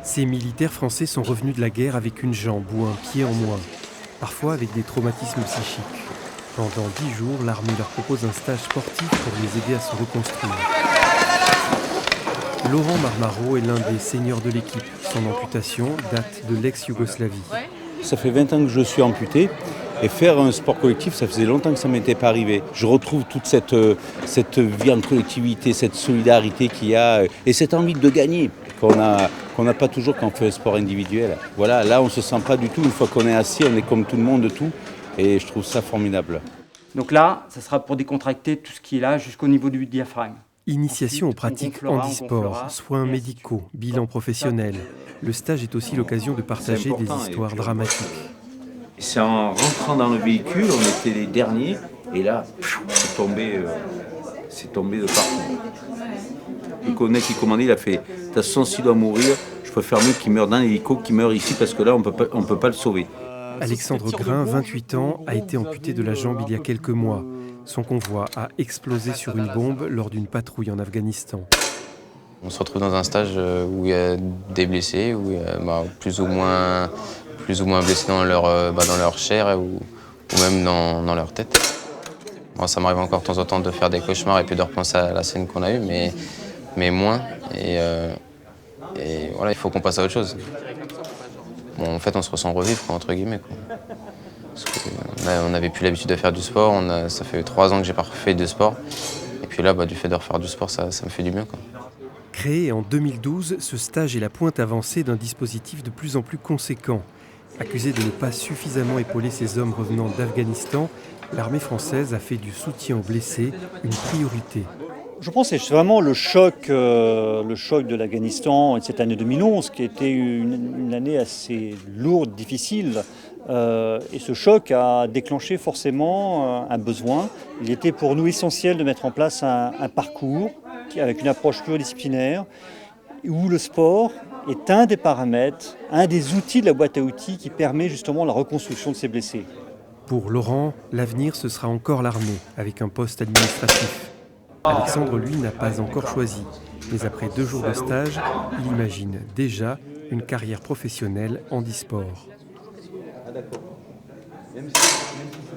Ces militaires français sont revenus de la guerre avec une jambe ou un pied en moins, parfois avec des traumatismes psychiques. Pendant 10 jours, l'armée leur propose un stage sportif pour les aider à se reconstruire. Laurent Marmaro est l'un des seniors de l'équipe. Son amputation date de l'ex-Yougoslavie. Ça fait 20 ans que je suis amputé et faire un sport collectif, ça faisait longtemps que ça ne m'était pas arrivé. Je retrouve toute cette vie en collectivité, cette solidarité qu'il y a et cette envie de gagner qu'on n'a pas toujours quand on fait un sport individuel. Voilà, là on ne se sent pas du tout, une fois qu'on est assis, on est comme tout le monde, tout, et je trouve ça formidable. Donc là, ça sera pour décontracter tout ce qui est là jusqu'au niveau du diaphragme. Initiation aux Ensuite, pratiques on handisport, gonflera, soins et ainsi de médicaux, suite. bilan professionnel. Le stage est aussi l'occasion de partager des important, histoires et puis, dramatiques. C'est en rentrant dans le véhicule, on était les derniers, et là, c'est tombé de partout. Le colonel qui commandait, il a fait « De toute façon, s'il doit mourir, je préfère mieux qu'il meure dans l'hélico qu'il meure ici, parce que là, on ne peut pas le sauver. » Alexandre Grain, 28 ans, a été amputé de la jambe il y a quelques mois. Son convoi a explosé sur une bombe lors d'une patrouille en Afghanistan. On se retrouve dans un stage où il y a des blessés, où il y a plus ou moins blessés dans leur chair ou même dans leur tête. Bon, ça m'arrive encore de temps en temps de faire des cauchemars et puis de repenser à la scène qu'on a eue, mais moins. Et voilà, il faut qu'on passe à autre chose. Bon, en fait, on se ressent revivre, quoi, entre guillemets, quoi. Parce que, on n'avait plus l'habitude de faire du sport, ça fait 3 ans que j'ai pas refait de sport. Et puis là, du fait de refaire du sport, ça me fait du bien, quoi. Créé en 2012, ce stage est la pointe avancée d'un dispositif de plus en plus conséquent. Accusé de ne pas suffisamment épauler ces hommes revenant d'Afghanistan, l'armée française a fait du soutien aux blessés une priorité. Je pense que c'est vraiment le choc de l'Afghanistan et de cette année 2011 qui était une année assez lourde, difficile. Et ce choc a déclenché forcément un besoin. Il était pour nous essentiel de mettre en place un parcours avec une approche pluridisciplinaire où le sport est un des paramètres, un des outils de la boîte à outils qui permet justement la reconstruction de ces blessés. Pour Laurent, l'avenir, ce sera encore l'armée, avec un poste administratif. Alexandre, lui, n'a pas encore choisi. Mais après 2 jours de stage, il imagine déjà une carrière professionnelle handisport.